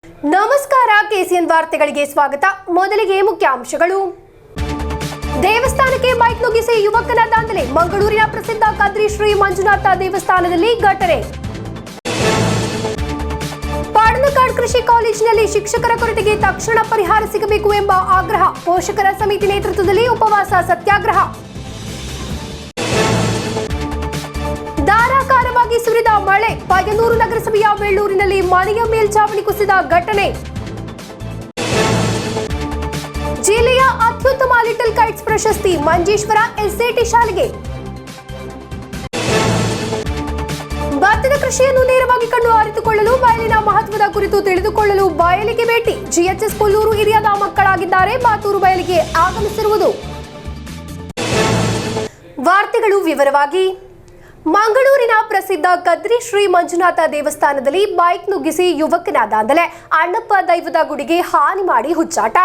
ನಮಸ್ಕಾರ ಕೆಸಿಎನ್ ವಾರ್ತೆಗಳಿಗೆ ಸ್ವಾಗತ. ಮೊದಲಿಗೆ ಮುಖ್ಯಾಂಶಗಳು. ದೇವಸ್ಥಾನಕ್ಕೆ ಬೈಕ್ ನುಗ್ಗಿಸಿ ಯುವಕನ ದಾಂಧಲೆ. ಮಂಗಳೂರಿನ ಪ್ರಸಿದ್ಧ ಕದ್ರಿ ಶ್ರೀ ಮಂಜುನಾಥ ದೇವಸ್ಥಾನದಲ್ಲಿ ಘಟನೆ. ಪಾಡನಕಾಡ್ ಕೃಷಿ ಕಾಲೇಜಿನಲ್ಲಿ ಶಿಕ್ಷಕರ ಕೊರತೆಗೆ ತಕ್ಷಣ ಪರಿಹಾರ ಸಿಗಬೇಕು ಎಂಬ ಆಗ್ರಹ. ಪೋಷಕರ ಸಮಿತಿ ನೇತೃತ್ವದಲ್ಲಿ ಉಪವಾಸ ಸತ್ಯಾಗ್ರಹ. ಧಾರಾಕಾರವಾಗಿ ಸುರಿದ ಮಳೆ. ಪಯ್ಯನ್ನೂರು ನಗರಸಭೆಯ ವೆಳ್ಳೂರಿನಲ್ಲಿ ಮನೆಯ ಮೇಲ್ಛಾವಣಿ ಕುಸಿದ ಘಟನೆ. ಜಿಲ್ಲೆಯ ಅತ್ಯುತ್ತಮ ಲಿಟಲ್ ಕೈಟ್ಸ್ ಪ್ರಶಸ್ತಿ ಮಂಜೇಶ್ವರ ಎಸ್ಎಟಿ ಶಾಲೆಗೆ. ಭತ್ತದ ಕೃಷಿಯನ್ನು ನೇರವಾಗಿ ಕಣ್ಣು ಅರಿತುಕೊಳ್ಳಲು ಬಯಲಿನ ಮಹತ್ವದ ಕುರಿತು ತಿಳಿದುಕೊಳ್ಳಲು ಬಯಲಿಗೆ ಭೇಟಿ. ಜಿಎಚ್ಎಸ್ ಕೊಲ್ಲೂರು ಹಿರಿಯದ ಮಕ್ಕಳಾಗಿದ್ದಾರೆ ಬಾತೂರು ಬಯಲಿಗೆ ಆಗಮಿಸಿರುವುದು. ವಾರ್ತೆಗಳು ವಿವರವಾಗಿ. ಮಂಗಳೂರಿನ ಪ್ರಸಿದ್ಧ ಕದ್ರಿ ಶ್ರೀ ಮಂಜುನಾಥ ದೇವಸ್ಥಾನದಲ್ಲಿ ಬೈಕ್ ನುಗ್ಗಿಸಿ ಯುವಕನ ದಾಂಧಲೆ. ಅಣ್ಣಪ್ಪ ದೈವದ ಗುಡಿಗೆ ಹಾನಿ ಮಾಡಿ ಹುಚ್ಚಾಟ.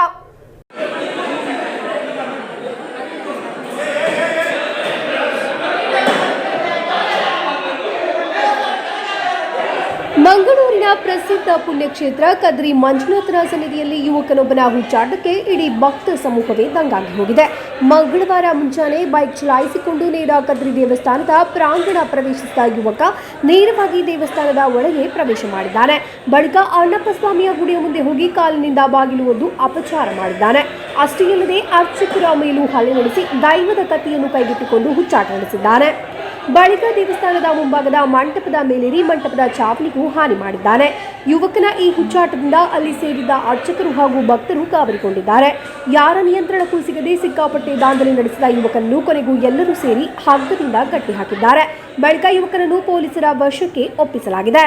ಮಂಗಳೂರಿನ ಪ್ರಸಿದ್ಧ ಪುಣ್ಯಕ್ಷೇತ್ರ ಕದ್ರಿ ಮಂಜುನಾಥನ ಸನ್ನಿಧಿಯಲ್ಲಿ ಯುವಕನೊಬ್ಬನ ಹುಚ್ಚಾಟಕ್ಕೆ ಇಡೀ ಭಕ್ತ ಸಮೂಹವೇ ದಂಗಾಗಿ ಹೋಗಿದೆ. ಮಂಗಳವಾರ ಮುಂಜಾನೆ ಬೈಕ್ ಚಲಾಯಿಸಿಕೊಂಡು ನೇರ ಕದ್ರಿ ದೇವಸ್ಥಾನದ ಪ್ರಾಂಗಣ ಪ್ರವೇಶಿಸಿದ ಯುವಕ ನೇರವಾಗಿ ದೇವಸ್ಥಾನದ ಒಳಗೆ ಪ್ರವೇಶ ಮಾಡಿದ್ದಾನೆ. ಬಳಿಕ ಅಣ್ಣಪ್ಪ ಸ್ವಾಮಿಯ ಗುಡಿಯ ಮುಂದೆ ಹೋಗಿ ಕಾಲಿನಿಂದ ಬಾಗಿಲು ಒದ್ದು ಅಪಚಾರ ಮಾಡಿದ್ದಾನೆ. ಅಷ್ಟೇ ಅಲ್ಲದೆ ಅರ್ಚಕರ ಮೇಲೂ ಹಲ್ಲೆ ನಡೆಸಿ ದೈವದ ಕತ್ತಿಯನ್ನು ಕೈಗೆತ್ತಿಕೊಂಡು ಹುಚ್ಚಾಟ ನಡೆಸಿದ್ದಾನೆ. ಬಳಿಕ ದೇವಸ್ಥಾನದ ಮುಂಭಾಗದ ಮಂಟಪದ ಮೇಲೇರಿ ಮಂಟಪದ ಚಾವಣಿಗೂ ಹಾನಿ ಮಾಡಿದ್ದಾನೆ. ಯುವಕನ ಈ ಹುಚ್ಚಾಟದಿಂದ ಅಲ್ಲಿ ಸೇರಿದ್ದ ಅರ್ಚಕರು ಹಾಗೂ ಭಕ್ತರು ಗಾಬರಿಗೊಂಡಿದ್ದಾರೆ. ಯಾರ ನಿಯಂತ್ರಣಕ್ಕೂ ಸಿಗದೆ ಸಿಕ್ಕಾಪಟ್ಟೆ ದಾಂಧಲೆ ನಡೆಸಿದ ಯುವಕನನ್ನು ಕೊನೆಗೂ ಎಲ್ಲರೂ ಸೇರಿ ಹಗ್ಗದಿಂದ ಕಟ್ಟಿ ಹಾಕಿದ್ದಾರೆ. ಬಳಿಕ ಯುವಕನನ್ನು ಪೊಲೀಸರ ವಶಕ್ಕೆ ಒಪ್ಪಿಸಲಾಗಿದೆ.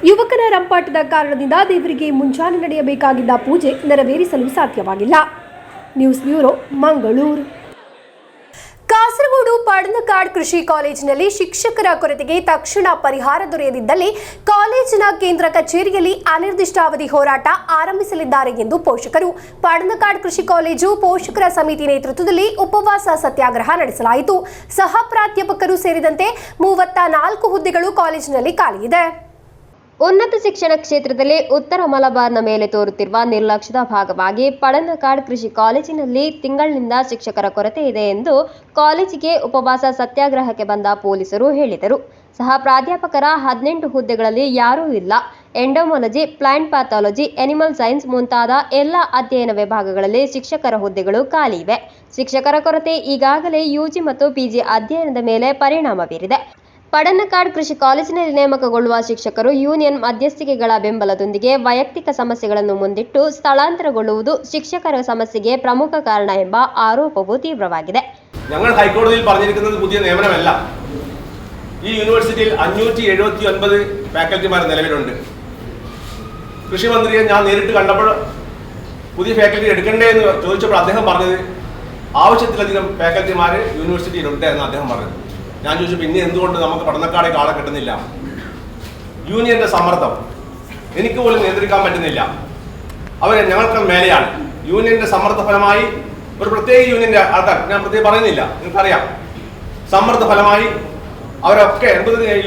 ಯುವಕನ ರಂಪಾಟದ ಕಾರಣದಿಂದ ದೇವರಿಗೆ ಮುಂಜಾನೆ ನಡೆಯಬೇಕಾಗಿದ್ದ ಪೂಜೆ ನೆರವೇರಿಸಲು ಸಾಧ್ಯವಾಗಿಲ್ಲ. News bureau, Mangaluru. ಕಾಸರಗೋಡು ಪಾಡನಕಾಡ್ ಕೃಷಿ ಕಾಲೇಜಿನಲ್ಲಿ ಶಿಕ್ಷಕರ ಕೊರತೆಗೆ ತಕ್ಷಣ ಪರಿಹಾರ ದೊರೆಯದಿದ್ದಲ್ಲಿ ಕಾಲೇಜಿನ ಕೇಂದ್ರ ಕಚೇರಿಯಲ್ಲಿ ಅನಿರ್ದಿಷ್ಟಾವಧಿ ಹೋರಾಟ ಆರಂಭಿಸಲಿದ್ದಾರೆ ಎಂದು ಪೋಷಕರು. ಪಾಡನಕಾಡ್ ಕೃಷಿ ಕಾಲೇಜು ಪೋಷಕರ ಸಮಿತಿ ನೇತೃತ್ವದಲ್ಲಿ ಉಪವಾಸ ಸತ್ಯಾಗ್ರಹ ನಡೆಸಲಾಯಿತು. ಸಹ ಪ್ರಾಧ್ಯಾಪಕರು ಸೇರಿದಂತೆ 34 ಹುದ್ದೆಗಳು ಕಾಲೇಜಿನಲ್ಲಿ ಖಾಲಿಯಿದೆ. ಉನ್ನತ ಶಿಕ್ಷಣ ಕ್ಷೇತ್ರದಲ್ಲಿ ಉತ್ತರ ಮಲಬಾರ್ನ ಮೇಲೆ ತೋರುತ್ತಿರುವ ನಿರ್ಲಕ್ಷ್ಯದ ಭಾಗವಾಗಿ ಪಾಡನಕಾಡ್ ಕೃಷಿ ಕಾಲೇಜಿನಲ್ಲಿ ತಿಂಗಳಿನಿಂದ ಶಿಕ್ಷಕರ ಕೊರತೆ ಇದೆ ಎಂದು ಕಾಲೇಜಿಗೆ ಉಪವಾಸ ಸತ್ಯಾಗ್ರಹಕ್ಕೆ ಬಂದ ಪೊಲೀಸರು ಹೇಳಿದರು. ಸಹ ಪ್ರಾಧ್ಯಾಪಕರ 18 ಹುದ್ದೆಗಳಲ್ಲಿ ಯಾರೂ ಇಲ್ಲ. ಎಂಡೋಮಾಲಜಿ, ಪ್ಲಾಂಟ್ ಪ್ಯಾಥಾಲಜಿ, ಎನಿಮಲ್ ಸೈನ್ಸ್ ಮುಂತಾದ ಎಲ್ಲ ಅಧ್ಯಯನ ವಿಭಾಗಗಳಲ್ಲಿ ಶಿಕ್ಷಕರ ಹುದ್ದೆಗಳು ಖಾಲಿ ಇವೆ. ಶಿಕ್ಷಕರ ಕೊರತೆ ಈಗಾಗಲೇ ಯುಜಿ ಮತ್ತು ಪಿಜಿ ಅಧ್ಯಯನದ ಮೇಲೆ ಪರಿಣಾಮ ಬೀರಿದೆ. ಪಾಡನಕಾಡ್ ಕೃಷಿ ಕಾಲೇಜಿನಲ್ಲಿ ನೇಮಕಗೊಳ್ಳುವ ಶಿಕ್ಷಕರು ಯೂನಿಯನ್ ಮಧ್ಯಸ್ಥಿಕೆಗಳ ಬೆಂಬಲದೊಂದಿಗೆ ವೈಯಕ್ತಿಕ ಸಮಸ್ಯೆಗಳನ್ನು ಮುಂದಿಟ್ಟು ಸ್ಥಳಾಂತರಗೊಳ್ಳುವುದು ಶಿಕ್ಷಕರ സമസ്യയ്ക്ക് പ്രമുഖ കാരണ ಎಂಬ ആരോപവും തീവ്രವಾಗಿದೆ. ഞങ്ങൾ ഹൈക്കോടതിയിൽ പറഞ്ഞിരിക്കുന്നത് പുതിയ നിയമനമല്ല. ഈ യൂണിവേഴ്സിറ്റിയിൽ 579 ഫാക്കൽറ്റിമാർ നിലവിലുണ്ട്. കൃഷിമന്ത്രിയെ ഞാൻ നേരിട്ട് കണ്ടപ്പോൾ പുതിയ ഫാക്കൽറ്റി എടുക്കണ്ടേ എന്ന് ചോദിച്ചപ്പോൾ അദ്ദേഹം പറഞ്ഞത് ആവശ്യത്തിലധികം ഫാക്കൽറ്റിമാർ യൂണിവേഴ്സിറ്റിയിലുണ്ട് എന്ന് അദ്ദേഹം പറഞ്ഞത്. ഞാൻ ചോദിച്ചു, പിന്നെ എന്തുകൊണ്ട് നമുക്ക് പഠനക്കാടേക്ക് ആളെ കിട്ടുന്നില്ല? യൂണിയന്റെ സമ്മർദ്ദം എനിക്ക് പോലും നിയന്ത്രിക്കാൻ പറ്റുന്നില്ല. അവർ ഞങ്ങൾക്ക് മേലെയാണ്. യൂണിയന്റെ സമ്മർദ്ദ ഫലമായി ഒരു പ്രത്യേക യൂണിയന്റെ ആൾക്കാർ, ഞാൻ പ്രത്യേകം പറയുന്നില്ല, നിങ്ങൾക്കറിയാം, സമ്മർദ്ദ ഫലമായി അവരൊക്കെ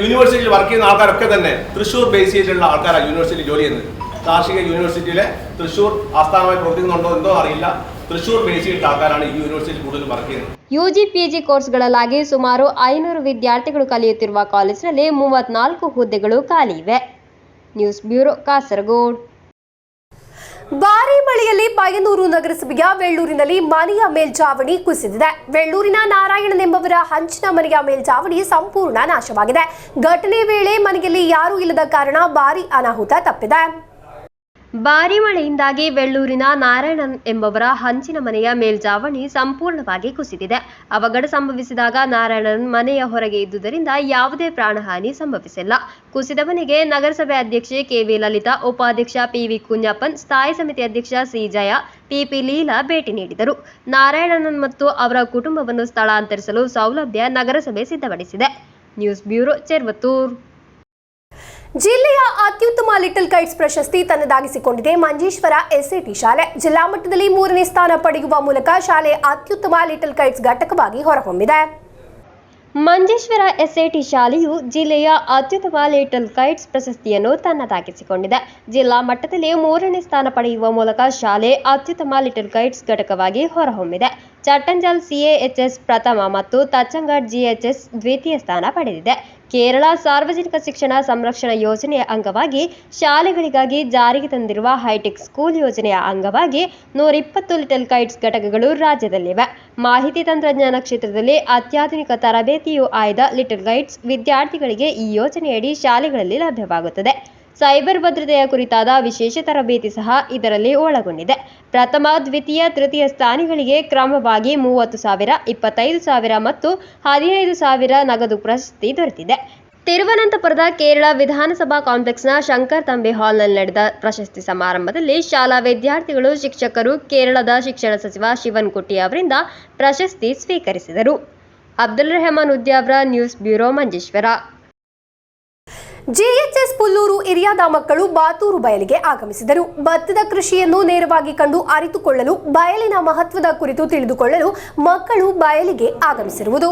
യൂണിവേഴ്സിറ്റിയിൽ വർക്ക് ചെയ്യുന്ന ആൾക്കാരൊക്കെ തന്നെ തൃശ്ശൂർ ബേസ് ചെയ്തിട്ടുള്ള ആൾക്കാരാണ് യൂണിവേഴ്സിറ്റിയിൽ ജോലി ചെയ്യുന്നത്. കാർഷിക യൂണിവേഴ്സിറ്റിയിലെ തൃശ്ശൂർ ആസ്ഥാനമായി പ്രവർത്തിക്കുന്നുണ്ടോ എന്തോ അറിയില്ല. തൃശ്ശൂർ ബേസ് ചെയ്തിട്ട് ആൾക്കാരാണ് ഈ യൂണിവേഴ്സിറ്റി കൂടുതൽ വർക്ക് ചെയ്യുന്നത്. ಯುಜಿ ಪಿಜಿ ಕೋರ್ಸ್ಗಳಲ್ಲಾಗಿ ಸುಮಾರು 500 ವಿದ್ಯಾರ್ಥಿಗಳು ಕಲಿಯುತ್ತಿರುವ ಕಾಲೇಜಿನಲ್ಲಿ 34 ಹುದ್ದೆಗಳು ಖಾಲಿ ಇವೆ. News bureau, Kasaragod. ಭಾರೀ ಮಳೆಯಲ್ಲಿ ಪಯ್ಯನ್ನೂರು ನಗರಸಭೆಯ ವೆಳ್ಳೂರಿನಲ್ಲಿ ಮನೆಯ ಮೇಲ್ಛಾವಣಿ ಕುಸಿದಿದೆ. ವೆಳ್ಳೂರಿನ ನಾರಾಯಣನ್ ಎಂಬವರ ಹಂಚಿನ ಮನೆಯ ಮೇಲ್ಛಾವಣಿ ಸಂಪೂರ್ಣ ನಾಶವಾಗಿದೆ. ಘಟನೆ ವೇಳೆ ಮನೆಯಲ್ಲಿ ಯಾರೂ ಇಲ್ಲದ ಕಾರಣ ಭಾರೀ ಅನಾಹುತ ತಪ್ಪಿದೆ. ಭಾರೀ ಮಳೆಯಿಂದಾಗಿ ವೆಳ್ಳೂರಿನ ನಾರಾಯಣನ್ ಎಂಬವರ ಹಂಚಿನ ಮನೆಯ ಮೇಲ್ಛಾವಣಿ ಸಂಪೂರ್ಣವಾಗಿ ಕುಸಿದಿದೆ. ಅವಘಡ ಸಂಭವಿಸಿದಾಗ ನಾರಾಯಣನ್ ಮನೆಯ ಹೊರಗೆ ಇದ್ದುದರಿಂದ ಯಾವುದೇ ಪ್ರಾಣಹಾನಿ ಸಂಭವಿಸಿಲ್ಲ. ಕುಸಿದ ಮನೆಗೆ ನಗರಸಭೆ ಅಧ್ಯಕ್ಷೆ ಕೆವಿ ಲಲಿತಾ, ಉಪಾಧ್ಯಕ್ಷ ಪಿವಿ ಕುഞ്ഞപ്പൻ, ಸ್ಥಾಯಿ ಸಮಿತಿ ಅಧ್ಯಕ್ಷ ಸಿ ಜಯ, ಪಿಪಿ ಲೀಲಾ ಭೇಟಿ ನೀಡಿದರು. ನಾರಾಯಣನ್ ಮತ್ತು ಅವರ ಕುಟುಂಬವನ್ನು ಸ್ಥಳಾಂತರಿಸಲು ಸೌಲಭ್ಯ ನಗರಸಭೆ ಸಿದ್ಧಪಡಿಸಿದೆ. News bureau, Cheruvathur. ಜಿಲ್ಲೆಯ ಅತ್ಯುತ್ತಮ ಲಿಟಲ್ ಕೈಟ್ಸ್ ಪ್ರಶಸ್ತಿ ತನ್ನದಾಗಿಸಿಕೊಂಡಿದೆ ಮಂಜೇಶ್ವರ ಎಸ್ಎಟಿ ಶಾಲೆ. ಜಿಲ್ಲಾ ಮಟ್ಟದಲ್ಲಿ 3ನೇ ಸ್ಥಾನ ಪಡೆಯುವ ಮೂಲಕ ಶಾಲೆ ಅತ್ಯುತ್ತಮ ಲಿಟಲ್ ಕೈಟ್ಸ್ ಘಟಕವಾಗಿ ಹೊರಹೊಮ್ಮಿದೆ. ಮಂಜೇಶ್ವರ ಎಸ್ಎಟಿ ಶಾಲೆಯು ಜಿಲ್ಲೆಯ ಅತ್ಯುತ್ತಮ ಲಿಟಲ್ ಕೈಟ್ಸ್ ಪ್ರಶಸ್ತಿಯನ್ನು ತನ್ನದಾಗಿಸಿಕೊಂಡಿದೆ. ಜಿಲ್ಲಾ ಮಟ್ಟದಲ್ಲಿ 3ನೇ ಸ್ಥಾನ ಪಡೆಯುವ ಮೂಲಕ ಶಾಲೆ ಅತ್ಯುತ್ತಮ ಲಿಟಲ್ ಕೈಟ್ಸ್ ಘಟಕವಾಗಿ ಹೊರಹೊಮ್ಮಿದೆ. ಚಟ್ಟಂಜಲ್ ಸಿಎಎಚ್ಎಸ್ ಪ್ರಥಮ ಮತ್ತು ತಚ್ಚಂಗಡ್ ಜಿಎಚ್ಎಸ್ ದ್ವಿತೀಯ ಸ್ಥಾನ ಪಡೆದಿದೆ. ಕೇರಳ ಸಾರ್ವಜನಿಕ ಶಿಕ್ಷಣ ಸಂರಕ್ಷಣಾ ಯೋಜನೆಯ ಅಂಗವಾಗಿ ಶಾಲೆಗಳಿಗಾಗಿ ಜಾರಿಗೆ ತಂದಿರುವ ಹೈಟೆಕ್ ಸ್ಕೂಲ್ ಯೋಜನೆಯ ಅಂಗವಾಗಿ 120 ಲಿಟಲ್ ಕೈಟ್ಸ್ ಘಟಕಗಳು ರಾಜ್ಯದಲ್ಲಿವೆ. ಮಾಹಿತಿ ತಂತ್ರಜ್ಞಾನ ಕ್ಷೇತ್ರದಲ್ಲಿ ಅತ್ಯಾಧುನಿಕ ತರಬೇತಿಯು ಆಯ್ದ ಲಿಟಲ್ ಕೈಟ್ಸ್ ವಿದ್ಯಾರ್ಥಿಗಳಿಗೆ ಈ ಯೋಜನೆಯಡಿ ಶಾಲೆಗಳಲ್ಲಿ ಲಭ್ಯವಾಗುತ್ತದೆ. ಸೈಬರ್ ಭದ್ರತೆಯ ಕುರಿತಾದ ವಿಶೇಷ ತರಬೇತಿ ಸಹ ಇದರಲ್ಲಿ ಒಳಗೊಂಡಿದೆ. ಪ್ರಥಮ, ದ್ವಿತೀಯ, ತೃತೀಯ ಸ್ಥಾನಿಗಳಿಗೆ ಕ್ರಮವಾಗಿ 30,000, 25,000 ಮತ್ತು 15,000 ನಗದು ಪ್ರಶಸ್ತಿ ದೊರೆತಿದೆ. ತಿರುವನಂತಪುರದ ಕೇರಳ ವಿಧಾನಸಭಾ ಕಾಂಪ್ಲೆಕ್ಸ್ನ ಶಂಕರ್ ತಂಬೆ ಹಾಲ್ನಲ್ಲಿ ನಡೆದ ಪ್ರಶಸ್ತಿ ಸಮಾರಂಭದಲ್ಲಿ ಶಾಲಾ ವಿದ್ಯಾರ್ಥಿಗಳು, ಶಿಕ್ಷಕರು ಕೇರಳದ ಶಿಕ್ಷಣ ಸಚಿವ ಶಿವನ್ಕುಟ್ಟಿ ಅವರಿಂದ ಪ್ರಶಸ್ತಿ ಸ್ವೀಕರಿಸಿದರು. Abdul Rahman Udyavar, news bureau, Manjeshwar. GHS Pullur ಏರಿಯಾದ ಮಕ್ಕಳು ಬಾತೂರು ಬಯಲಿಗೆ ಆಗಮಿಸಿದರು. ಭತ್ತದ ಕೃಷಿಯನ್ನು ನೇರವಾಗಿ ಕಂಡು ಅರಿತುಕೊಳ್ಳಲು, ಬಯಲಿನ ಮಹತ್ವದ ಕುರಿತು ತಿಳಿದುಕೊಳ್ಳಲು ಮಕ್ಕಳು ಬಯಲಿಗೆ ಆಗಮಿಸಿರುವುದು.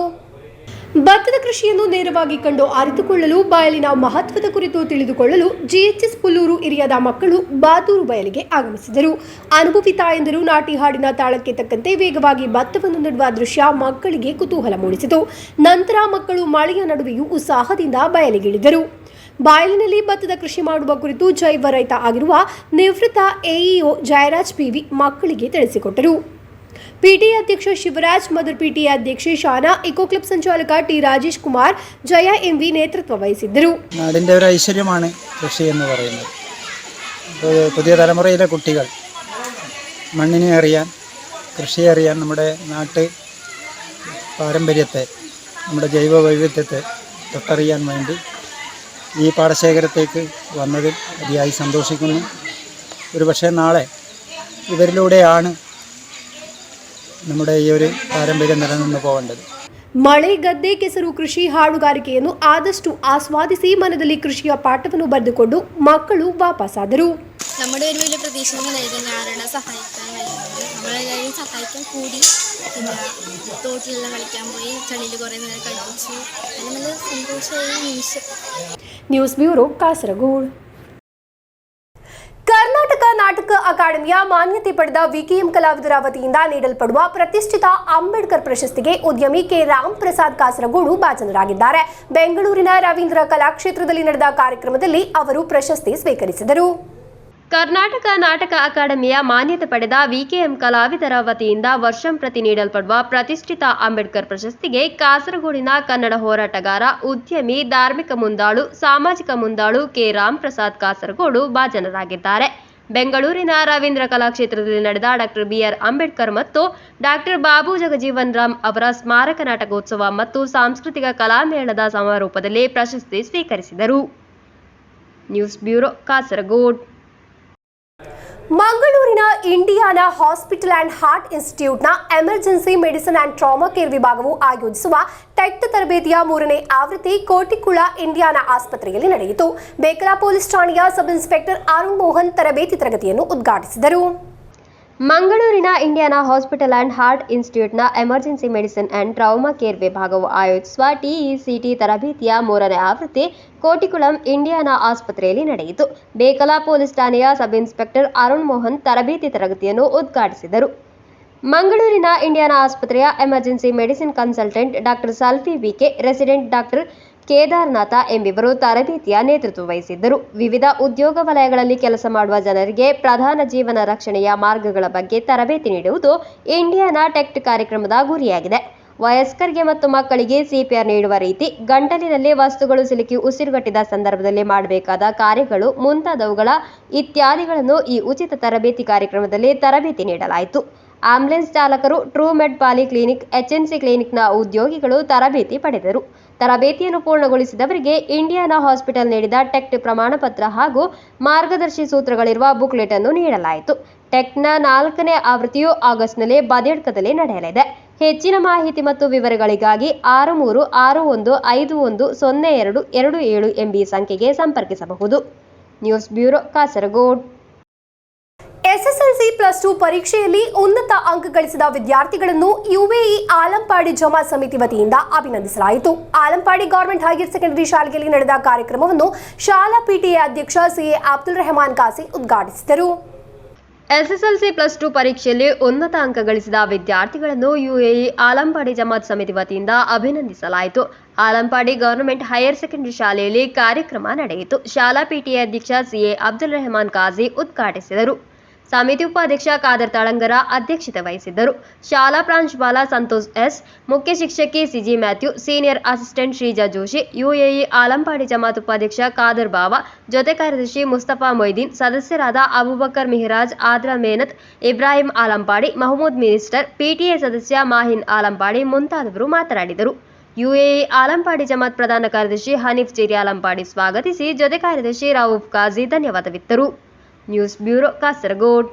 ಭತ್ತದ ಕೃಷಿಯನ್ನು ನೇರವಾಗಿ ಕಂಡು ಅರಿತುಕೊಳ್ಳಲು, ಬಯಲಿನ ಮಹತ್ವದ ಕುರಿತು ತಿಳಿದುಕೊಳ್ಳಲು ಜಿಎಚ್ಎಸ್ ಪುಲ್ಲೂರು ಏರಿಯಾದ ಮಕ್ಕಳು ಬಾತೂರು ಬಯಲಿಗೆ ಆಗಮಿಸಿದರು. ಅನುಭವಿ ತಾಯಂದಿರು ನಾಟಿ ಹಾಡಿನ ತಾಳಕ್ಕೆ ತಕ್ಕಂತೆ ವೇಗವಾಗಿ ಭತ್ತವನ್ನು ನೆಡುವ ದೃಶ್ಯ ಮಕ್ಕಳಿಗೆ ಕುತೂಹಲ ಮೂಡಿಸಿತು. ನಂತರ ಮಕ್ಕಳು ಮಳೆಯ ನಡುವೆಯೂ ಉತ್ಸಾಹದಿಂದ ಬಯಲಿಗಿಳಿದರು. ಬಯಲಿನಲ್ಲಿ ಭತ್ತದ ಕೃಷಿ ಮಾಡುವ ಕುರಿತು ಜೈವ ರೈತ ಆಗಿರುವ ನಿವೃತ್ತ ಎಇಒ ಜಯರಾಜ್ ಪಿವಿ ಮಕ್ಕಳಿಗೆ ತಿಳಿಸಿಕೊಟ್ಟರು. ಪಿಟಿಎ ಅಧ್ಯಕ್ಷ ಶಿವರಾಜ್, ಮದರ್ ಪಿಟಿಎ ಅಧ್ಯಕ್ಷೆ ಶಾನಾ, ಇಕೋ ಕ್ಲಬ್ ಸಂಚಾಲಕ ಟಿ ರಾಜೇಶ್ ಕುಮಾರ್, ಜಯ ಎಂವಿ ನೇತೃತ್ವ വഹിಸಿದ್ದರು. നാടിൻ്റെ ഒരു ഐശ്വര്യമാണ് കൃഷി എന്ന് പറയുന്നത്. പുതിയ തലമുറയിലെ കുട്ടികൾ മണ്ണിനെ അറിയാൻ, കൃഷിയെ അറിയാൻ, നമ്മുടെ നാട്ട് പാരമ്പര്യത്തെ, നമ്മുടെ ജൈവ വൈവിധ്യത്തെ തൊട്ടറിയാൻ വേണ്ടി ഈ പാടശേഖരത്തേക്ക് വന്നതിൽ അതിയായി സന്തോഷിക്കുന്നു. ഒരുപക്ഷെ നാളെ ഇവരിലൂടെയാണ് നമ്മുടെ ഈ ഒരു പാരമ്പര്യം നിലനിന്ന് പോകേണ്ടത്. ಮಳೆ, ಗದ್ದೆ, ಕೆಸರು, ಕೃಷಿ, ಹಾಡುಗಾರಿಕೆಯನ್ನು ಆದಷ್ಟು ಆಸ್ವಾದಿಸಿ ಮನದಲ್ಲಿ ಕೃಷಿಯ ಪಾಠವನ್ನು ಬರೆದುಕೊಂಡು ಮಕ್ಕಳು ವಾಪಸ್ಸಾದರು. നമ്മുടെ ഒരു വലിയ പ്രതീക്ഷ നൽകുന്ന ആരാണ് സഹായിക്കാൻ കഴിയുന്നത്. നമ്മളെല്ലാവരും സഹായിക്കാൻ കൂടി, പിന്നെ തോട്ടിലെല്ലാം കളിക്കാൻ പോയി, ചളിയിൽ കുറേ നേരം കളിച്ചു. അങ്ങനെ നല്ല സന്തോഷമായ നിമിഷം. News bureau, Kasaragod. ಕರ್ನಾಟಕ ನಾಟಕ ಅಕಾಡೆಮಿಯ ಮಾನ್ಯತೆ ಪಡೆದ ವಿಕೆಎಂ ಕಲಾವಿದರ ವತಿಯಿಂದ ನೀಡಲ್ಪಡುವ ಪ್ರತಿಷ್ಠಿತ ಅಂಬೇಡ್ಕರ್ ಪ್ರಶಸ್ತಿಗೆ ಉದ್ಯಮಿ ಕೆ ರಾಮ್ ಪ್ರಸಾದ್ ಕಾಸರಗೋಡು ಭಾಜನರಾಗಿದ್ದಾರೆ. ಬೆಂಗಳೂರಿನ ರವೀಂದ್ರ ಕಲಾಕ್ಷೇತ್ರದಲ್ಲಿ ನಡೆದ ಕಾರ್ಯಕ್ರಮದಲ್ಲಿ ಅವರು ಪ್ರಶಸ್ತಿ ಸ್ವೀಕರಿಸಿದರು. ಕರ್ನಾಟಕ ನಾಟಕ ಅಕಾಡೆಮಿಯ ಮಾನ್ಯತೆ ಪಡೆದ ವಿಕೆಎಂ ಕಲಾವಿದರ ವತಿಯಿಂದ ವರ್ಷಂಪ್ರತಿ ನೀಡಲ್ಪಡುವ ಪ್ರತಿಷ್ಠಿತ ಅಂಬೇಡ್ಕರ್ ಪ್ರಶಸ್ತಿಗೆ ಕಾಸರಗೋಡಿನ ಕನ್ನಡ ಹೋರಾಟಗಾರ, ಉದ್ಯಮಿ, ಧಾರ್ಮಿಕ ಮುಂದಾಳು, ಸಾಮಾಜಿಕ ಮುಂದಾಳು ಕೆ ರಾಮ್ ಪ್ರಸಾದ್ ಕಾಸರಗೋಡು ಭಾಜನರಾಗಿದ್ದಾರೆ. ಬೆಂಗಳೂರಿನ ರವೀಂದ್ರ ಕಲಾಕ್ಷೇತ್ರದಲ್ಲಿ ನಡೆದ ಡಾಕ್ಟರ್ ಬಿಆರ್ ಅಂಬೇಡ್ಕರ್ ಮತ್ತು ಡಾಕ್ಟರ್ ಬಾಬು ಜಗಜೀವನ್ ರಾಮ್ ಅವರ ಸ್ಮಾರಕ ನಾಟಕೋತ್ಸವ ಮತ್ತು ಸಾಂಸ್ಕೃತಿಕ ಕಲಾಮೇಳದ ಸಮಾರೋಪದಲ್ಲಿ ಪ್ರಶಸ್ತಿ ಸ್ವೀಕರಿಸಿದರು. News bureau, Kasaragod. ಮಂಗಳೂರಿನ ಇಂಡಿಯಾನಾ ಹಾಸ್ಪಿಟಲ್ ಆ್ಯಂಡ್ ಹಾರ್ಟ್ ಇನ್ಸ್ಟಿಟ್ಯೂಟ್ನ emergency medicine and trauma care ವಿಭಾಗವು ಆಯೋಜಿಸುವ ಟೆಟ್ ತರಬೇತಿಯ 3ನೇ ಆವೃತ್ತಿ ಕೋಟಿಕುಳ ಇಂಡಿಯಾನಾ ಆಸ್ಪತ್ರೆಯಲ್ಲಿ ನಡೆಯಿತು. ಬೇಕಲ ಪೊಲೀಸ್ ಠಾಣೆಯ ಸಬ್ ಇನ್ಸ್ಪೆಕ್ಟರ್ ಅರುಣ್ ಮೋಹನ್ ತರಬೇತಿ ತರಗತಿಯನ್ನು ಉದ್ಘಾಟಿಸಿದರು. ಮಂಗಳೂರಿನ ಇಂಡಿಯಾನಾ ಹಾಸ್ಪಿಟಲ್ ಆ್ಯಂಡ್ ಹಾರ್ಟ್ ಇನ್ಸ್ಟಿಟ್ಯೂಟ್ನ emergency medicine and trauma care ವಿಭಾಗವು ಆಯೋಜಿಸುವ ಟಿಇಸಿಟಿ ತರಬೇತಿಯ 3ನೇ ಆವೃತ್ತಿ ಕೋಟಿಕುಳಂ ಇಂಡಿಯಾನಾ ಆಸ್ಪತ್ರೆಯಲ್ಲಿ ನಡೆಯಿತು. ಬೇಕಲ ಪೊಲೀಸ್ ಠಾಣೆಯ ಸಬ್ ಇನ್ಸ್ಪೆಕ್ಟರ್ ಅರುಣ್ ಮೋಹನ್ ತರಬೇತಿ ತರಗತಿಯನ್ನು ಉದ್ಘಾಟಿಸಿದರು. ಮಂಗಳೂರಿನ ಇಂಡಿಯಾನಾ ಆಸ್ಪತ್ರೆಯ ಎಮರ್ಜೆನ್ಸಿ ಮೆಡಿಸಿನ್ ಕನ್ಸಲ್ಟೆಂಟ್ ಡಾಕ್ಟರ್ ಸಲ್ಫಿ ವಿಕೆ, ರೆಸಿಡೆಂಟ್ ಡಾಕ್ಟರ್ ಕೇದಾರನಾಥ ಎಂಬಿವರು ತರಬೇತಿಯ ನೇತೃತ್ವ ವಹಿಸಿದ್ದರು. ವಿವಿಧ ಉದ್ಯೋಗ ವಲಯಗಳಲ್ಲಿ ಕೆಲಸ ಮಾಡುವ ಜನರಿಗೆ ಪ್ರಧಾನ ಜೀವನ ರಕ್ಷಣೆಯ ಮಾರ್ಗಗಳ ಬಗ್ಗೆ ತರಬೇತಿ ನೀಡುವುದು ಇಂಡಿಯಾನಾ ಟೆಕ್ಟ್ ಕಾರ್ಯಕ್ರಮದ ಗುರಿಯಾಗಿದೆ. ವಯಸ್ಕರಿಗೆ ಮತ್ತು ಮಕ್ಕಳಿಗೆ ಸಿಪಿಆರ್ ನೀಡುವ ರೀತಿ, ಗಂಟಲಿನಲ್ಲಿ ವಸ್ತುಗಳು ಸಿಲುಕಿ ಉಸಿರುಗಟ್ಟಿದ ಸಂದರ್ಭದಲ್ಲಿ ಮಾಡಬೇಕಾದ ಕಾರ್ಯಗಳು ಮುಂತಾದವುಗಳ ಇತ್ಯಾದಿಗಳನ್ನು ಈ ಉಚಿತ ತರಬೇತಿ ಕಾರ್ಯಕ್ರಮದಲ್ಲಿ ತರಬೇತಿ ನೀಡಲಾಯಿತು. ಆಂಬ್ಯುಲೆನ್ಸ್ ಚಾಲಕರು, ಟ್ರೂ ಮೆಡ್ ಪಾಲಿ ಕ್ಲಿನಿಕ್, ಎಚ್ಎನ್ಸಿ ಕ್ಲಿನಿಕ್ನ ಉದ್ಯೋಗಿಗಳು ತರಬೇತಿ ಪಡೆದರು. ತರಬೇತಿಯನ್ನು ಪೂರ್ಣಗೊಳಿಸಿದವರಿಗೆ ಇಂಡಿಯಾನಾ ಹಾಸ್ಪಿಟಲ್ ನೀಡಿದ ಟೆಕ್ಟ್ ಪ್ರಮಾಣ ಪತ್ರ ಹಾಗೂ ಮಾರ್ಗದರ್ಶಿ ಸೂತ್ರಗಳಿರುವ ಬುಕ್ಲೆಟ್ ಅನ್ನು ನೀಡಲಾಯಿತು. ಟೆಕ್ಟ್ನ 4ನೇ ಆವೃತ್ತಿಯು ಆಗಸ್ಟ್ನಲ್ಲಿ ಬದಿಯಡ್ಕದಲ್ಲಿ ನಡೆಯಲಿದೆ. ಹೆಚ್ಚಿನ ಮಾಹಿತಿ ಮತ್ತು ವಿವರಗಳಿಗಾಗಿ 6361510227 ಎಂಬ ಸಂಖ್ಯೆಗೆ ಸಂಪರ್ಕಿಸಬಹುದು. News bureau, Kasaragod. ಎಸ್ಎಸ್ಎಲ್ಸಿ +2 ಪರೀಕ್ಷೆಯಲ್ಲಿ ಉನ್ನತ ಅಂಕ ಗಳಿಸಿದ ವಿದ್ಯಾರ್ಥಿಗಳನ್ನು ಯುಎಇ ಆಲಂಪಾಡಿ ಜಮಾತ್ ಸಮಿತಿ ವತಿಯಿಂದ ಅಭಿನಂದಿಸಲಾಯಿತು. ಆಲಂಪಾಡಿ ಗವರ್ಮೆಂಟ್ ಹೈಯರ್ ಸೆಕೆಂಡರಿ ಶಾಲೆಯಲ್ಲಿ ನಡೆದ ಕಾರ್ಯಕ್ರಮವನ್ನು ಶಾಲಾ ಪಿಟಿಎ ಅಧ್ಯಕ್ಷ ಸಿಎ ಅಬ್ದುಲ್ ರೆಹಮಾನ್ ಕಾಸಿ ಉದ್ಘಾಟಿಸಿದರು. ಎಸ್ಎಸ್ಎಲ್ಸಿ +2 ಪರೀಕ್ಷೆಯಲ್ಲಿ ಉನ್ನತ ಅಂಕ ಗಳಿಸಿದ ವಿದ್ಯಾರ್ಥಿಗಳನ್ನು ಯುಎಇ ಆಲಂಪಾಡಿ ಜಮಾತ್ ಸಮಿತಿ ವತಿಯಿಂದ ಅಭಿನಂದಿಸಲಾಯಿತು. ಆಲಂಪಾಡಿ ಗವರ್ನಮೆಂಟ್ ಹೈಯರ್ ಸೆಕೆಂಡರಿ ಶಾಲೆಯಲ್ಲಿ ಕಾರ್ಯಕ್ರಮ ನಡೆಯಿತು. ಶಾಲಾ ಪಿಟಿಎ ಅಧ್ಯಕ್ಷ ಸಿಎ ಅಬ್ದುಲ್ ರೆಹಮಾನ್ ಕಾಸಿ ಉದ್ಘಾಟಿಸಿದರು. ಸಮಿತಿ ಉಪಾಧ್ಯಕ್ಷ ಖಾದರ್ ತಳಂಗರ ಅಧ್ಯಕ್ಷತೆ ವಹಿಸಿದ್ದರು. ಶಾಲಾ ಪ್ರಾಂಶುಪಾಲ ಸಂತೋಷ್ ಎಸ್, ಮುಖ್ಯ ಶಿಕ್ಷಕಿ Siji Mathew, senior assistant Sreeja Joshi, UAE Alampady Jamath ಉಪಾಧ್ಯಕ್ಷ ಖಾದರ್ ಬಾವಾ, ಜೊತೆ ಕಾರ್ಯದರ್ಶಿ ಮುಸ್ತಫಾ ಮೊಯ್ದೀನ್, ಸದಸ್ಯರಾದ ಅಬೂಬಕರ್ ಮಿಹರಾಜ್, ಆದ್ರಾ ಮೇನತ್, ಇಬ್ರಾಹಿಂ ಆಲಂಪಾಡಿ, ಮಹಮೂದ್ ಮಿನಿಸ್ಟರ್, ಪಿಟಿಎ ಸದಸ್ಯ ಮಾಹಿನ್ ಆಲಂಪಾಡಿ ಮುಂತಾದವರು ಮಾತನಾಡಿದರು. ಯುಎಇ ಆಲಂಪಾಡಿ ಜಮಾತ್ ಪ್ರಧಾನ ಕಾರ್ಯದರ್ಶಿ ಹನೀಫ್ ಜೇರಿ ಆಲಂಪಾಡಿ ಸ್ವಾಗತಿಸಿ, ಜೊತೆ ಕಾರ್ಯದರ್ಶಿ ರೌಫ್ ಕಾಜಿ ಧನ್ಯವಾದವಿತ್ತರು. News bureau, Kasaragod.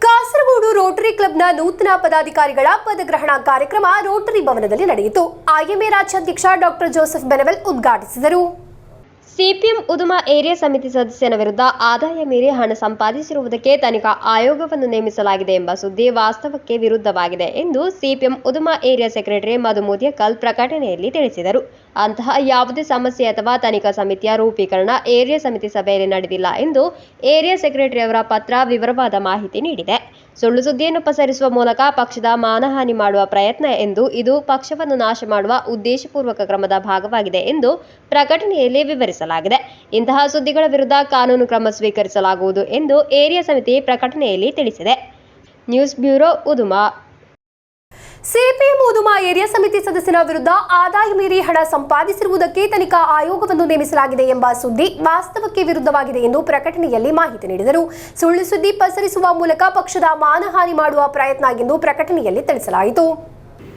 Kasaragod rotary ಕ್ಲಬ್ನ ನೂತನ ಪದಾಧಿಕಾರಿಗಳ ಪದಗ್ರಹಣ ಕಾರ್ಯಕ್ರಮ ರೋಟರಿ ಭವನದಲ್ಲಿ ನಡೆಯಿತು. ಐಎಂಎ ರಾಜ್ಯಾಧ್ಯಕ್ಷ ಡಾಕ್ಟರ್ ಜೋಸೆಫ್ ಬೆನವೆಲ್ ಉದ್ಘಾಟಿಸಿದರು. ಸಿಪಿಎಂ ಉದುಮ ಏರಿಯಾ ಸಮಿತಿ ಸದಸ್ಯನ ವಿರುದ್ಧ ಆದಾಯ ಮೀರಿ ಹಣ ಸಂಪಾದಿಸಿರುವುದಕ್ಕೆ ತನಿಖಾ ಆಯೋಗವನ್ನು ನೇಮಿಸಲಾಗಿದೆ ಎಂಬ ಸುದ್ದಿ ವಾಸ್ತವಕ್ಕೆ ವಿರುದ್ಧವಾಗಿದೆ ಎಂದು ಸಿಪಿಎಂ ಉದುಮ ಏರಿಯಾ ಸೆಕ್ರೆಟರಿ ಮಧು ಮುದ್ಯಕಲ್ ಪ್ರಕಟಣೆಯಲ್ಲಿ ತಿಳಿಸಿದರು. ಅಂತಹ ಯಾವುದೇ ಸಮಸ್ಯೆ ಅಥವಾ ತನಿಖಾ ಸಮಿತಿಯ ರೂಪೀಕರಣ ಏರಿಯಾ ಸಮಿತಿ ಸಭೆಯಲ್ಲಿ ನಡೆದಿಲ್ಲ ಎಂದು ಏರಿಯಾ ಸೆಕ್ರೆಟರಿಯವರ ಪತ್ರ ವಿವರವಾದ ಮಾಹಿತಿ ನೀಡಿದೆ. ಸುಳ್ಳು ಸುದ್ದಿಯನ್ನು ಪಸರಿಸುವ ಮೂಲಕ ಪಕ್ಷದ ಮಾನಹಾನಿ ಮಾಡುವ ಪ್ರಯತ್ನ ಎಂದು ಇದು ಪಕ್ಷವನ್ನು ನಾಶ ಮಾಡುವ ಉದ್ದೇಶಪೂರ್ವಕ ಕ್ರಮದ ಭಾಗವಾಗಿದೆ ಎಂದು ಪ್ರಕಟಣೆಯಲ್ಲಿ ವಿವರಿಸಲಾಗಿದೆ. ಇಂತಹ ಸುದ್ದಿಗಳ ವಿರುದ್ಧ ಕಾನೂನು ಕ್ರಮ ಸ್ವೀಕರಿಸಲಾಗುವುದು ಎಂದು ಏರಿಯಾ ಸಮಿತಿ ಪ್ರಕಟಣೆಯಲ್ಲಿ ತಿಳಿಸಿದೆ. News bureau, Uduma. CPM Uduma area ಸಮಿತಿ ಸದಸ್ಯನ ವಿರುದ್ಧ ಆದಾಯ ಮೀರಿ ಹಣ ಸಂಪಾದಿಸಿರುವುದಕ್ಕೆ ತನಿಖಾ ಆಯೋಗವನ್ನು ನೇಮಿಸಲಾಗಿದೆ ಎಂಬ ಸುದ್ದಿ ವಾಸ್ತವಕ್ಕೆ ವಿರುದ್ಧವಾಗಿದೆ ಎಂದು ಪ್ರಕಟಣೆಯಲ್ಲಿ ಮಾಹಿತಿ ನೀಡಿದರು. ಸುಳ್ಳು ಸುದ್ದಿ ಪಸರಿಸುವ ಮೂಲಕ ಪಕ್ಷದ ಮಾನಹಾನಿ ಮಾಡುವ ಪ್ರಯತ್ನ ಎಂದು ಪ್ರಕಟಣೆಯಲ್ಲಿ ತಿಳಿಸಲಾಯಿತು.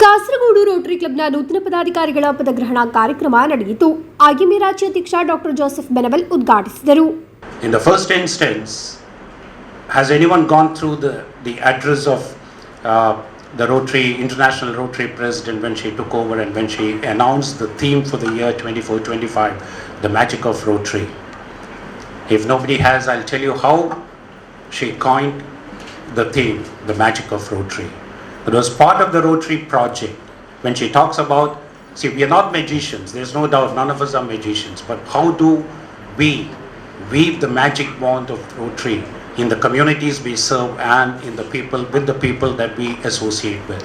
ಕಾಸರಗೋಡು ರೋಟರಿ ಕ್ಲಬ್ನ ನೂತನ ಪದಾಧಿಕಾರಿಗಳ ಪದಗ್ರಹಣ ಕಾರ್ಯಕ್ರಮ ನಡೆಯಿತು. ಐಎಂಎ ರಾಜ್ಯಾಧ್ಯಕ್ಷ ಡಾಕ್ಟರ್ ಜೋಸೆಫ್ ಬೆನವೆಲ್ ಉದ್ಘಾಟಿಸಿದರು. In the first instance, has anyone gone through the address of the Rotary, International Rotary President when she took over and when she announced the theme for the year 24-25, the magic of Rotary? If nobody has, I'll tell you how she coined the theme, the magic of Rotary. It was part of the Rotary project when she talks about, see, we are not magicians, there's no doubt, none of us are magicians, but how do we weave the magic wand of Rotary in the communities we serve and in the people, with the people that we associate with.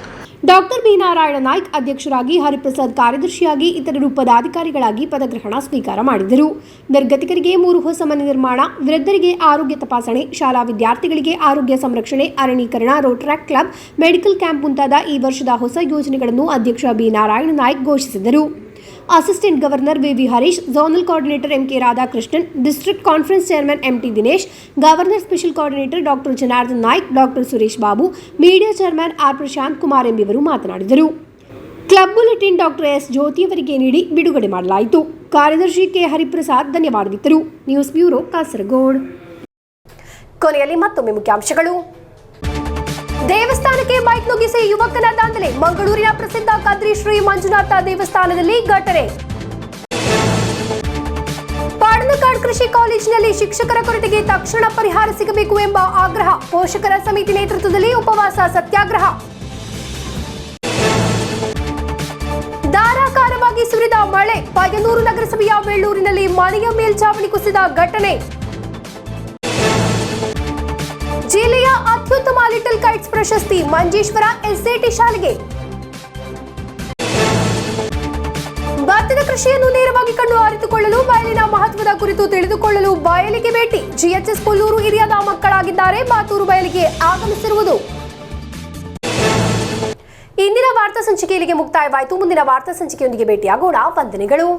Doctor B Narayana Naik ಅಧ್ಯಕ್ಷರಾಗಿ, ಹರಿಪ್ರಸಾದ್ ಕಾರ್ಯದರ್ಶಿಯಾಗಿ, ಇತರರು ಪದಾಧಿಕಾರಿಗಳಾಗಿ ಪದಗ್ರಹಣ ಸ್ವೀಕಾರ ಮಾಡಿದರು. ನಿರ್ಗತಿಕರಿಗೆ 3 ಹೊಸ ಮನೆ ನಿರ್ಮಾಣ, ವೃದ್ಧರಿಗೆ ಆರೋಗ್ಯ ತಪಾಸಣೆ, ಶಾಲಾ ವಿದ್ಯಾರ್ಥಿಗಳಿಗೆ ಆರೋಗ್ಯ ಸಂರಕ್ಷಣೆ, ಅರಣ್ಯೀಕರಣ, ರೋಟರಾಕ್ಟ್ ಕ್ಲಬ್, ಮೆಡಿಕಲ್ ಕ್ಯಾಂಪ್ ಮುಂತಾದ ಈ ವರ್ಷದ ಹೊಸ ಯೋಜನೆಗಳನ್ನು ಅಧ್ಯಕ್ಷ ಬಿ ನಾರಾಯಣ ನಾಯ್ಕ್ ಘೋಷಿಸಿದರು. Assistant governor V V Harish, zonal coordinator M K Radhakrishnan, district conference chairman M T Dinesh, governor special coordinator doctor Janardhan Naik, doctor Suresh Babu, media chairman R Prashanth Kumar ಎಂಬಿವರು ಮಾತನಾಡಿದರು. ಕ್ಲಬ್ ಬುಲೆಟಿನ್ ಡಾಕ್ಟರ್ ಎಸ್ ಜ್ಯೋತಿಯವರಿಗೆ ನೀಡಿ ಬಿಡುಗಡೆ ಮಾಡಲಾಯಿತು. ಕಾರ್ಯದರ್ಶಿ ಕೆ ಹರಿಪ್ರಸಾದ್ ಧನ್ಯವಾದವಿತ್ತರು. News bureau, Kasaragod. ಕೊನೆಯಲ್ಲಿ ಮತ್ತೊಮ್ಮೆ ಮುಖ್ಯಾಂಶಗಳು. ದೇವಸ್ಥಾನಕ್ಕೆ ಬೈಕ್ ನುಗ್ಗಿಸಿ ಯುವಕನ ದಾಂಧಲೆ, ಮಂಗಳೂರಿನ ಪ್ರಸಿದ್ಧ ಕದ್ರಿ ಶ್ರೀ ಮಂಜುನಾಥ ದೇವಸ್ಥಾನದಲ್ಲಿ ಘಟನೆ. ಪಾಡನಕಾಡ್ ಕೃಷಿ ಕಾಲೇಜಿನಲ್ಲಿ ಶಿಕ್ಷಕರ ಕೊರತೆಗೆ ತಕ್ಷಣ ಪರಿಹಾರ ಸಿಗಬೇಕು ಎಂಬ ಆಗ್ರಹ, ಪೋಷಕರ ಸಮಿತಿ ನೇತೃತ್ವದಲ್ಲಿ ಉಪವಾಸ ಸತ್ಯಾಗ್ರಹ. ಧಾರಾಕಾರವಾಗಿ ಸುರಿದ ಮಳೆ, ಪಯ್ಯನೂರು ನಗರಸಭೆಯ ವೆಳ್ಳೂರಿನಲ್ಲಿ ಮನೆಯ ಮೇಲ್ಛಾವಣಿ ಕುಸಿದ ಘಟನೆ. ಜಿಲ್ಲೆಯ ಅತ್ಯುತ್ತಮ ಲಿಟಲ್ ಕೈಟ್ಸ್ ಪ್ರಶಸ್ತಿ ಮಂಜೇಶ್ವರ ಎಸ್ಎಟಿ ಶಾಲೆಗೆ. ಭತ್ತದ ಕೃಷಿಯನ್ನು ನೇರವಾಗಿ ಕಣ್ಣು ಅರಿತುಕೊಳ್ಳಲು, ಬಯಲಿನ ಮಹತ್ವದ ಕುರಿತು ತಿಳಿದುಕೊಳ್ಳಲು ಬಯಲಿಗೆ ಭೇಟಿ. ಜಿಎಚ್ಎಸ್ ಕೊಲ್ಲೂರು ಹಿರಿಯದ ಮಕ್ಕಳಾಗಿದ್ದಾರೆ ಬಾತೂರು ಬಯಲಿಗೆ ಆಗಮಿಸಿರುವುದು. ಇಂದಿನ ವಾರ್ತಾ ಸಂಚಿಕೆ ಇಲ್ಲಿಗೆ ಮುಕ್ತಾಯವಾಯಿತು. ಮುಂದಿನ ವಾರ್ತಾ ಸಂಚಿಕೆಯೊಂದಿಗೆ ಭೇಟಿಯಾಗೋಣ. ವಂದನೆಗಳು.